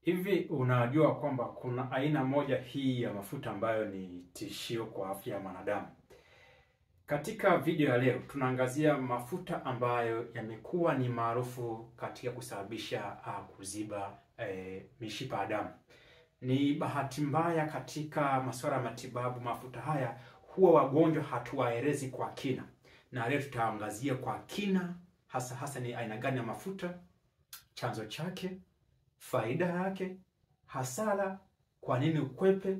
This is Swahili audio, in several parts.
Hivi unajua kwamba kuna aina moja hii ya mafuta ambayo ni tishio kwa afya ya mwanadamu? Katika video ya leo tunaangazia mafuta ambayo yamekuwa ni maarufu katika kusababisha kuziba mishipa ya damu. Ni bahati mbaya katika masuala ya matibabu, mafuta haya huwa wagonjwa hatuwaelezi kwa kina, na leo tutaangazia kwa kina hasa ni aina gani ya mafuta, chanzo chake, faida yake, hasara, kwa nini ukwepe,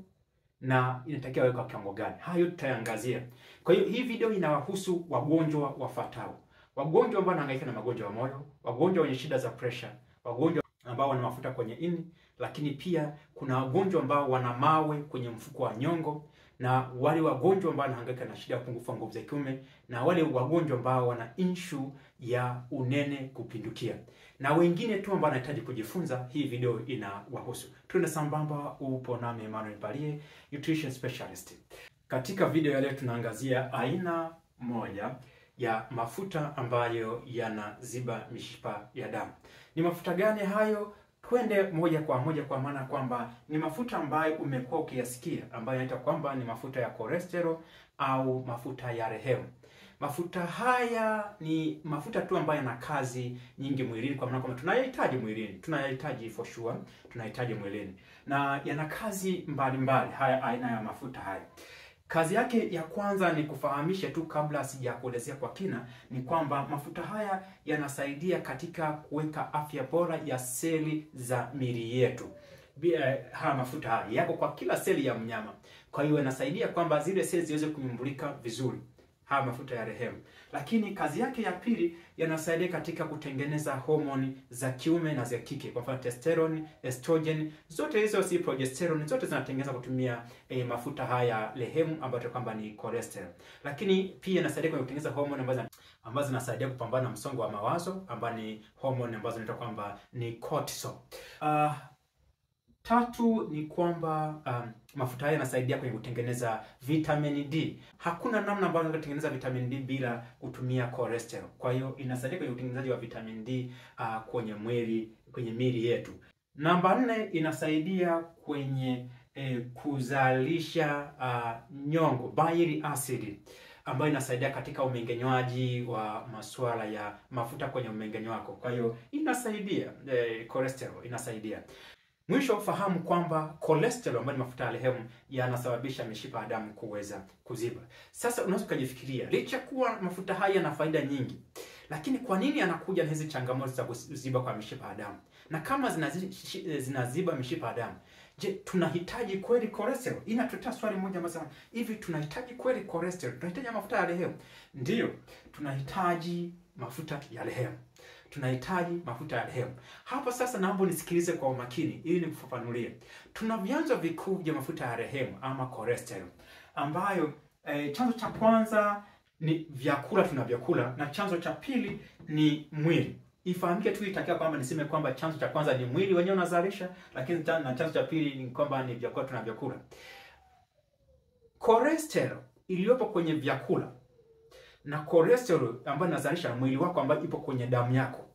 na inatakiwa weka kiwango gani. Hayo tutaangazia. Kwa hiyo hii video inawahusu wagonjwa wafuatao: wagonjwa ambao wanahangaika na magonjwa ya moyo, wagonjwa wenye shida za pressure, wagonjwa ambao wana mafuta kwenye ini, lakini pia kuna wagonjwa ambao wana mawe kwenye mfuko wa nyongo, na wale wagonjwa ambao wanahangaika na shida ya upungufu wa nguvu za kiume, na wale wagonjwa ambao wana issue ya unene kupindukia, na wengine tu ambao wanahitaji kujifunza. Hii video inawahusu. Twende sambamba, upo nami Emmanuel Balie, nutrition specialist. Katika video ya leo tunaangazia aina moja ya mafuta ambayo yanaziba mishipa ya damu. Ni mafuta gani hayo? Twende moja kwa moja, kwa maana kwamba ni mafuta ambayo umekuwa ukiyasikia, ambayo yanaitwa kwamba ni mafuta ya cholesterol au mafuta ya rehemu. Mafuta haya ni mafuta tu ambayo yana kazi nyingi mwilini, kwa maana kwamba tunayahitaji mwilini, tunayahitaji for sure, tunahitaji mwilini, na yana kazi mbalimbali. Haya aina ya mafuta haya, kazi yake ya kwanza ni kufahamisha tu kabla sijakuelezea kwa kina, ni kwamba mafuta haya yanasaidia katika kuweka afya bora ya seli za miili yetu. Haya mafuta haya yako kwa kila seli ya mnyama, kwa hiyo yanasaidia kwamba zile seli ziweze kunyumbulika vizuri, haya mafuta ya rehemu. Lakini kazi yake ya pili, yanasaidia katika kutengeneza homoni za kiume na za kike, kwa mfano testosterone, estrogen, zote hizo, si progesterone, zote zinatengenezwa kutumia mafuta haya rehemu ambayo kwamba ni cholesterol. Lakini pia yanasaidia kwa kutengeneza homoni ambazo zinasaidia kupambana na msongo wa mawazo, ambazo ni homoni ambazo zinaitwa kwamba ni cortisol. Tatu ni kwamba mafuta haya yanasaidia kwenye kutengeneza vitamin D. Hakuna namna ambayo unaweza kutengeneza vitamin D bila kutumia cholesterol. Kwa hiyo inasaidia kwenye utengenezaji wa vitamin D kwenye miili yetu. Namba 4, inasaidia kwenye kuzalisha nyongo, bile acid, ambayo inasaidia katika umeng'enywaji wa masuala ya mafuta kwenye umeng'enyo wako. Kwa hiyo inasaidia cholesterol inasaidia. Mwisho, fahamu kwamba cholesterol ambayo ni mafuta ya rehemu yanasababisha mishipa ya damu kuweza kuziba. Sasa unaweza kujifikiria, licha kuwa mafuta haya yana faida nyingi, lakini kwa nini yanakuja na hizi changamoto za kuziba kwa mishipa ya damu? Na kama zinaziba mishipa ya damu, je, tunahitaji kweli cholesterol? Inatuletea swali moja ambalo, hivi tunahitaji kweli cholesterol? Tunahitaji mafuta ya rehemu? Ndiyo, tunahitaji mafuta ya rehemu. Tunahitaji mafuta ya rehemu. Hapa sasa naomba nisikilize kwa umakini ili nikufafanulie. Tuna vyanzo vikuu vya mafuta ya rehemu ama cholesterol, ambayo chanzo cha kwanza ni vyakula tunavyokula, na chanzo cha pili ni mwili. Ifahamike tu itakiwa kwamba niseme kwamba chanzo cha kwanza ni mwili wenyewe unazalisha, lakini na chanzo cha pili ni kwamba ni vyakula tunavyokula. Cholesterol iliyopo kwenye vyakula na cholesterol ambayo inazalisha mwili wako, ambayo ipo kwenye damu yako,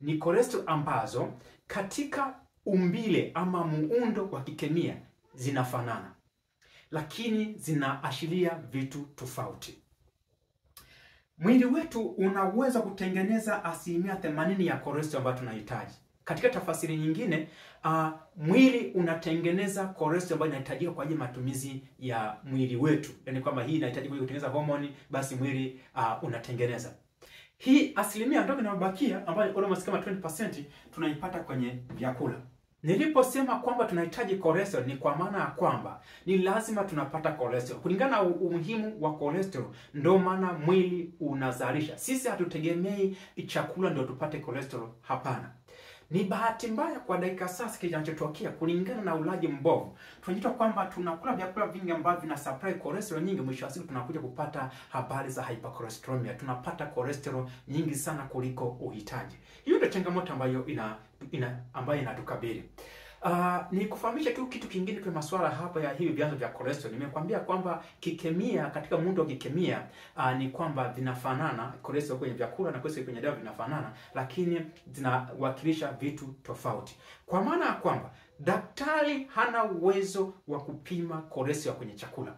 ni cholesterol ambazo katika umbile ama muundo wa kikemia zinafanana, lakini zinaashiria vitu tofauti. Mwili wetu unaweza kutengeneza 80% ya cholesterol ambayo tunahitaji. Katika tafasiri nyingine, mwili unatengeneza cholesterol ambayo inahitajika kwa ajili ya matumizi ya mwili wetu. Yaani kwamba hii inahitaji kutengeneza homoni, basi mwili unatengeneza. Hii asilimia ndogo inayobakia, ambayo almost kama 20%, tunaipata kwenye vyakula. Niliposema kwamba tunahitaji cholesterol, ni kwa maana ya kwamba ni lazima tunapata cholesterol. Kulingana na umuhimu wa cholesterol, ndio maana mwili unazalisha. Sisi hatutegemei chakula ndio tupate cholesterol, hapana. Ni bahati mbaya kwa dakika sasa kinachotokea kulingana na ulaji mbovu. Tunajua kwamba tunakula vyakula vingi ambavyo vina supply cholesterol nyingi, mwisho wa siku tunakuja kupata habari za hypercholesteremia. Tunapata cholesterol nyingi sana kuliko uhitaji. Hiyo ndio changamoto ambayo inatukabili. Ni kufahamisha tu kitu kingine kwa masuala hapa ya hivi vyanzo vya cholesterol. Nimekwambia kwamba kikemia, katika muundo wa kikemia ni kwamba vinafanana, cholesterol kwenye vyakula na cholesterol kwenye dawa vinafanana, lakini zinawakilisha vitu tofauti. Kwa maana ya kwamba daktari hana uwezo wa kupima cholesterol kwenye chakula.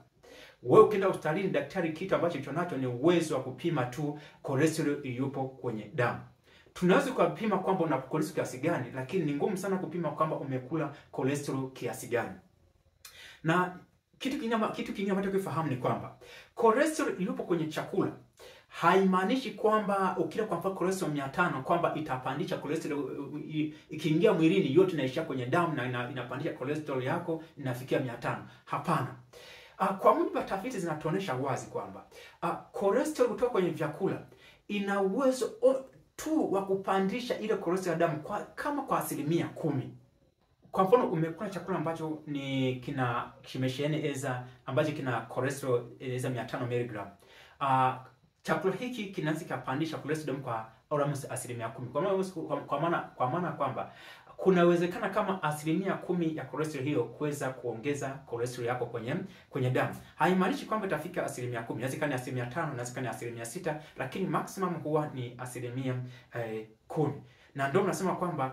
Wewe ukienda hospitalini, daktari kitu ambacho chonacho ni uwezo wa kupima tu cholesterol iliyopo kwenye damu. Tunaweza kupima kwamba una cholesterol kiasi gani, lakini ni ngumu sana kupima kwamba umekula cholesterol kiasi gani. Na kitu kingine ambacho kifahamu ni kwamba cholesterol iliyopo kwenye chakula haimaanishi kwamba ukila kwa mfano cholesterol 500 kwamba itapandisha cholesterol ikiingia mwilini yote inaishia kwenye damu na inapandisha cholesterol yako inafikia 500. Hapana. Kwa mujibu wa tafiti zinatuonesha wazi kwamba cholesterol kutoka kwenye vyakula ina uwezo tu wa kupandisha ile cholesterol ya damu kwa 10%. Kwa mfano umekula chakula ambacho kimesheheni ambacho kina cholesterol 500 mg. Chakula hiki kinaweza kupandisha cholesterol kwa almost 10%. Kwa maana kwamba kuna uwezekano kama 10% ya cholesterol hiyo kuweza kuongeza cholesterol yako kwenye damu. Haimaanishi kwamba itafika 10%. Inawezekana 5%, inawezekana 6%, lakini maximum huwa ni 10%. Na ndio nasema kwamba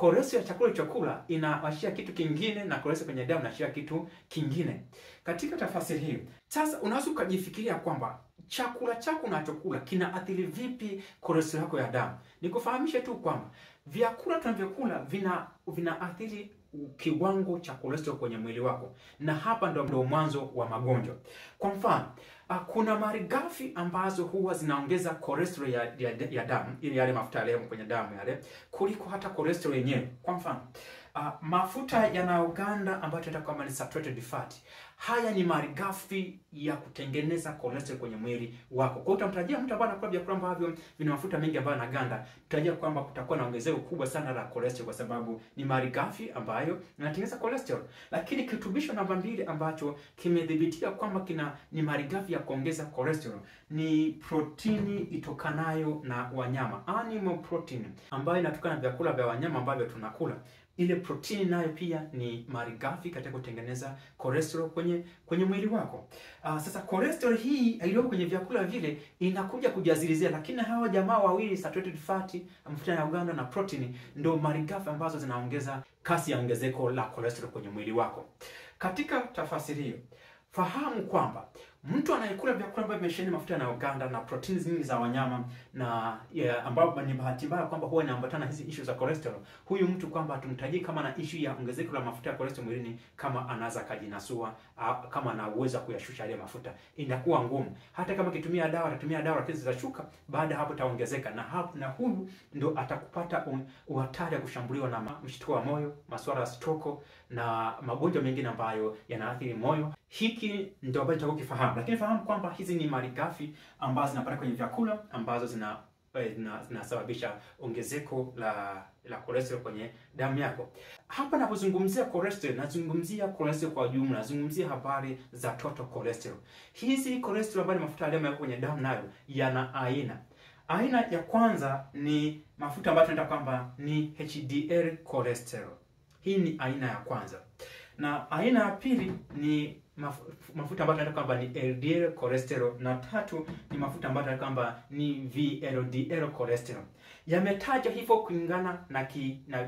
cholesterol ya chakula chakula inaashia kitu kingine na cholesterol kwenye damu inaashia kitu kingine. Katika tafasiri hii, sasa unaweza kujifikiria kwamba chakula chako unachokula kinaathiri vipi cholesterol yako ya damu. Nikufahamishe tu kwamba vyakula tunavyokula vinaathiri kiwango cha cholesterol kwenye mwili wako, na hapa ndio mwanzo wa magonjwa. Kwa mfano, kuna malighafi ambazo huwa zinaongeza cholesterol ya damu, ili yale mafuta yale kwenye damu yale, kuliko hata cholesterol yenyewe. Kwa mfano, mafuta yanayoganda ambayo tunaita kama ni saturated fat. Haya ni malighafi ya kutengeneza cholesterol kwenye mwili wako. Kwa hiyo utamtarajia mtu ambaye anakula vyakula ambavyo vina mafuta mengi ambayo yanaganda, tutarajia kwamba kutakuwa na ongezeko kubwa sana la cholesterol, kwa sababu ni malighafi ambayo inatengeneza cholesterol. Lakini kirutubisho namba 2 ambacho kimedhibitika kwamba ni malighafi ya kuongeza cholesterol ni protini itokanayo na wanyama, animal protein, ambayo inatokana na vyakula vya wanyama ambavyo tunakula. Ile protini nayo pia ni malighafi katika kutengeneza cholesterol kwenye mwili wako. Sasa cholesterol hii iliyo kwenye vyakula vile inakuja kujazilizia, lakini hawa jamaa wawili, saturated fat, mafuta ya uganda na protein, ndio malighafi ambazo zinaongeza kasi ya ongezeko la cholesterol kwenye mwili wako. Katika tafasiri hiyo, fahamu kwamba mtu anayekula vyakula ambavyo vimesheheni mafuta ya uganda na proteini nyingi za wanyama na ambapo ni bahati mbaya kwamba huwa inaambatana hizi issue za cholesterol, huyu mtu kwamba tumtajie kama na issue ya ongezeko la mafuta ya cholesterol mwilini, kama anaweza kujinasua, kama ana uwezo kuyashusha ile mafuta, inakuwa ngumu. Hata kama atatumia dawa lakini zitashuka, baada hapo itaongezeka, na huyu ndo atakupata uhatari ya kushambuliwa na mshtuko wa moyo, masuala ya stroke na magonjwa mengine ambayo yanaathiri moyo. Hiki ndio ambacho tunataka kufahamu. Lakini fahamu kwamba hizi ni malighafi ambazo zinapata kwenye vyakula ambazo zinasababisha ongezeko la cholesterol kwenye damu yako. Hapa napozungumzia cholesterol, nazungumzia cholesterol kwa jumla, nazungumzia habari za total cholesterol. Hizi cholesterol ambayo ni mafuta yale kwenye damu nayo yana aina. Aina ya kwanza ni mafuta ambayo tunaita kwamba ni HDL cholesterol. Hii ni aina ya kwanza. Na aina ya pili ni mafuta ambayo tunaita kwamba ni LDL cholesterol, na tatu ni mafuta ambayo tunaita kwamba ni VLDL cholesterol. Yametajwa hivyo kulingana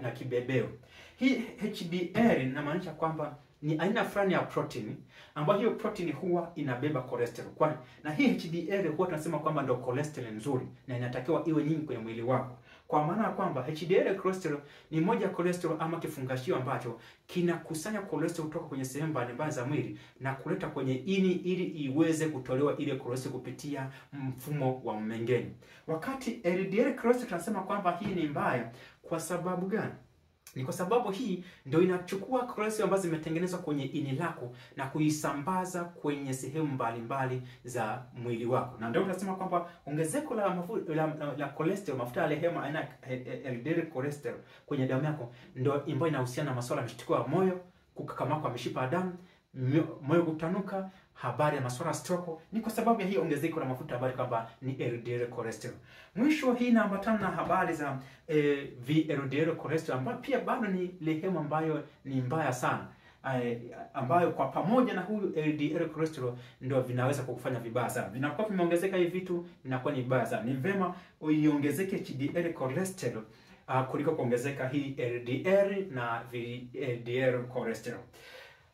na kibebeo. Hii HDL inamaanisha kwamba ni aina fulani ya protein ambayo hiyo protein huwa inabeba cholesterol. Na hii HDL huwa tunasema kwamba ndio cholesterol nzuri na inatakiwa iwe nyingi kwenye mwili wako. Kwa maana kwamba HDL cholesterol ni moja cholesterol ama kifungashio ambacho kinakusanya cholesterol kutoka kwenye sehemu mbalimbali za mwili na kuleta kwenye ini ili iweze kutolewa ile cholesterol kupitia mfumo wa mmeng'enyo. Wakati LDL cholesterol tunasema kwamba hii ni mbaya. Kwa sababu gani? Ni kwa sababu hii ndio inachukua cholesterol ambazo zimetengenezwa kwenye ini lako na kuisambaza kwenye sehemu mbalimbali za mwili wako. Na ndio tunasema kwamba ongezeko la cholesterol, mafuta ya lehema aina LDL cholesterol kwenye damu yako ndio ambayo inahusiana na masuala ya mshtuko wa moyo, kukakamaa kwa mishipa ya damu moyo kutanuka, habari ya masuala stroke, ni kwa sababu ya hii ongezeko la mafuta, habari kwamba ni LDL cholesterol. Mwisho hii inaambatana na habari za VLDL cholesterol, ambayo pia bado ni lehemu ambayo ni mbaya sana, ambayo kwa pamoja na huyu LDL cholesterol ndio vinaweza kukufanya vibaya sana. Vinakuwa vimeongezeka hivi vitu, inakuwa ni vibaya sana. Ni vema uiongezeke HDL cholesterol kuliko kuongezeka hii LDL na VLDL cholesterol.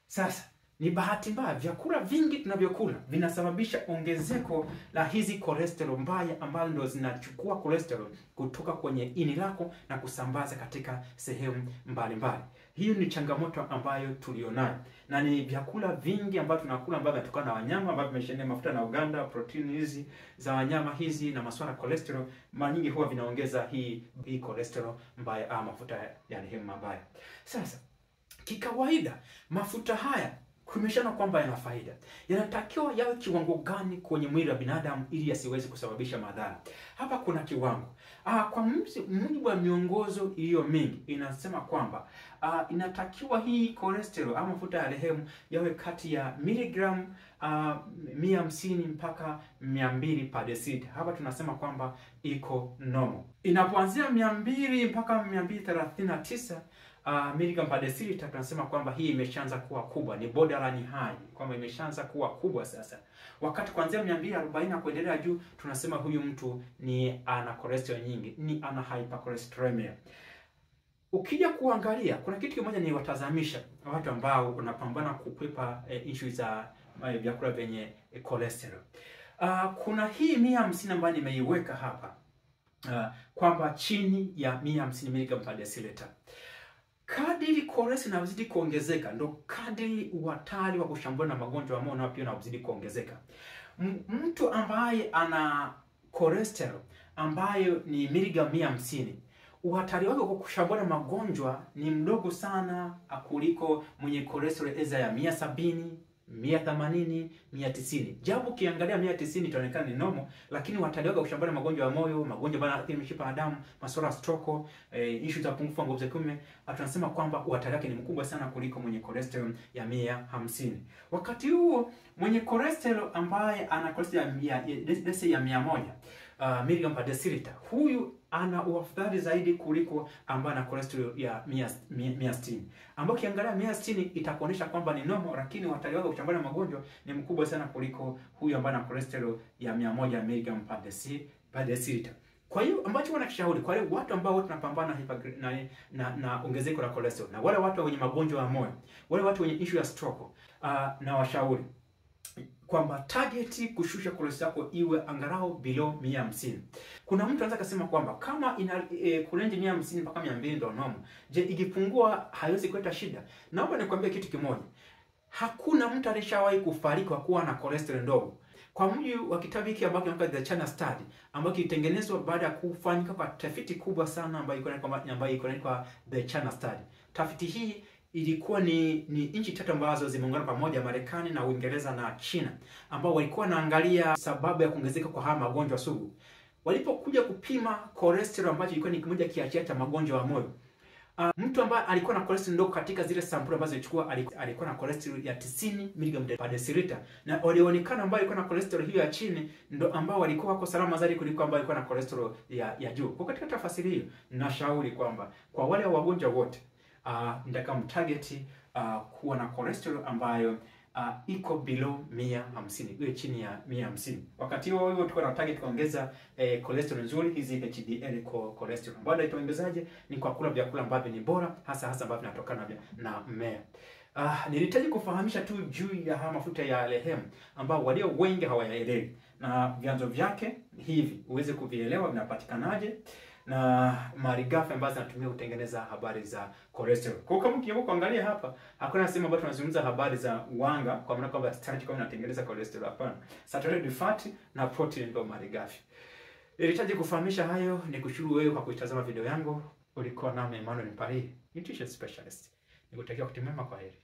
Sasa ni bahati mbaya, vyakula vingi tunavyokula vinasababisha ongezeko la hizi cholesterol mbaya, ambazo ndio zinachukua cholesterol kutoka kwenye ini lako na kusambaza katika sehemu mbalimbali. Hiyo ni changamoto ambayo tulionayo, na ni vyakula vingi ambavyo tunakula ambavyo vinatokana na wanyama, ambavyo vimesheheni mafuta na uganda, proteini hizi za wanyama hizi na masuala cholesterol, mara nyingi huwa vinaongeza hii cholesterol mbaya, mafuta ya rehemu mabaya. Sasa kikawaida mafuta haya kumeshana kwamba yana faida, yanatakiwa yawe kiwango gani kwenye mwili wa binadamu ili yasiweze kusababisha madhara? Hapa kuna kiwango. Kwa mujibu wa miongozo iliyo mingi inasema kwamba inatakiwa hii cholesterol ama mafuta ya rehemu yawe kati ya miligramu 150 mpaka 200 per deciliter. Hapa tunasema kwamba iko normal. Inapoanzia 200 mpaka 239 miligram per deciliter, tunasema kwamba hii imeshaanza kuwa kubwa, ni borderline high, kwamba imeshaanza kuwa kubwa sasa. Wakati kuanzia 240 kuendelea juu, tunasema huyu mtu ni ana cholesterol nyingi, ni ana hypercholesterolemia. Ukija kuangalia, kuna kitu kimoja ni watazamisha watu ambao wanapambana kukwepa issue za vyakula vyenye cholesterol. Kuna hii 150 ambayo nimeiweka hapa, kwamba chini ya 150 mg per deciliter. Kadiri cholesterol inazidi kuongezeka, ndo kadiri uhatari wa kushambuliwa na magonjwa ya moyo nao pia unazidi kuongezeka. Mtu ambaye ana cholesterol ambayo ni miligram 150, uhatari wake kwa kushambuliwa na magonjwa ni mdogo sana kuliko mwenye cholesterol eza ya 170, 180, 190. Japo ukiangalia 190 itaonekana ni normal, lakini uhatari wake kushambuliwa na magonjwa ya moyo, magonjwa ya mishipa ya damu, masuala ya stroke, issue za upungufu wa nguvu za kiume, tunasema kwamba uhatari wake ni mkubwa sana kuliko mwenye cholesterol ya 150. Wakati huo mwenye cholesterol ambaye ana cholesterol ya 100 miligram per deciliter, huyu ana uafadhali zaidi kuliko ambaye ana cholesterol ya 160. Ambapo kiangalia 160 itakuonesha kwamba ni normal, lakini uhatari wake kuchambana magonjwa ni mkubwa sana kuliko huyu ambaye ana cholesterol ya 100 miligram per deciliter. Kwa hiyo ambacho wanakishauri kwa wale watu ambao tunapambana na ongezeko la cholesterol, na wale watu wenye magonjwa ya moyo, wale watu wenye issue ya stroke, na washauri kwamba target kushusha cholesterol yako iwe angalau below 150. Kuna mtu anaweza kusema kwamba kama ina kurenji 150 mpaka 200 ndio normal, je, ikipungua haiwezi kuleta shida? Naomba nikwambie kitu kimoja. Hakuna mtu alishawahi kufariki kwa kuwa na cholesterol ndogo. Kwa mujibu wa kitabu hiki ambacho kinaitwa The China Study, ambacho kilitengenezwa baada ya kufanyika kwa tafiti kubwa sana ambayo iko inaitwa The China Study. Tafiti hii ilikuwa ni nchi tatu ambazo zimeungana pamoja, Marekani na Uingereza na China, ambao walikuwa naangalia sababu ya kuongezeka kwa haya magonjwa sugu. Walipokuja kupima cholesterol ambacho ilikuwa ni kimoja kiachia cha magonjwa ya moyo, mtu ambaye alikuwa na cholesterol ndogo katika zile sampuli ambazo alichukua alikuwa na cholesterol ya 90 mg per deciliter, na walionekana ambao alikuwa na cholesterol hiyo ya chini ndo ambao walikuwa wako salama zaidi kuliko ambao alikuwa na cholesterol ya juu. Kwa katika tafasiri hiyo, nashauri kwamba kwa wale wagonjwa wote ndaka mtarget kuwa na cholesterol ambayo iko below 150, iwe chini ya 150. Wakati huo tuko na target kuongeza cholesterol nzuri, hizi HDL cholesterol. Baada itaongezaje? Ni kwa kula vyakula ambavyo ni bora, hasa ambavyo vinatokana na mmea. Nilihitaji kufahamisha tu juu ya haya mafuta ya rehemu ambao walio wengi hawayaelewi, na vyanzo vyake hivi uweze kuvielewa vinapatikanaje, na malighafi ambazo zinatumia kutengeneza habari za cholesterol. Kwa kama ukijaribu kuangalia hapa, hakuna sehemu ambayo tunazungumza habari za wanga kwa maana kwamba starch kama inatengeneza cholesterol, hapana. Saturated fat na protein ndio malighafi. Nilihitaji kufahamisha hayo. Nikushukuru wewe kwa kuitazama video yangu. Ulikuwa nami Emmanuel Mpari, nutrition specialist. Nikutakia kutimia kwa heri.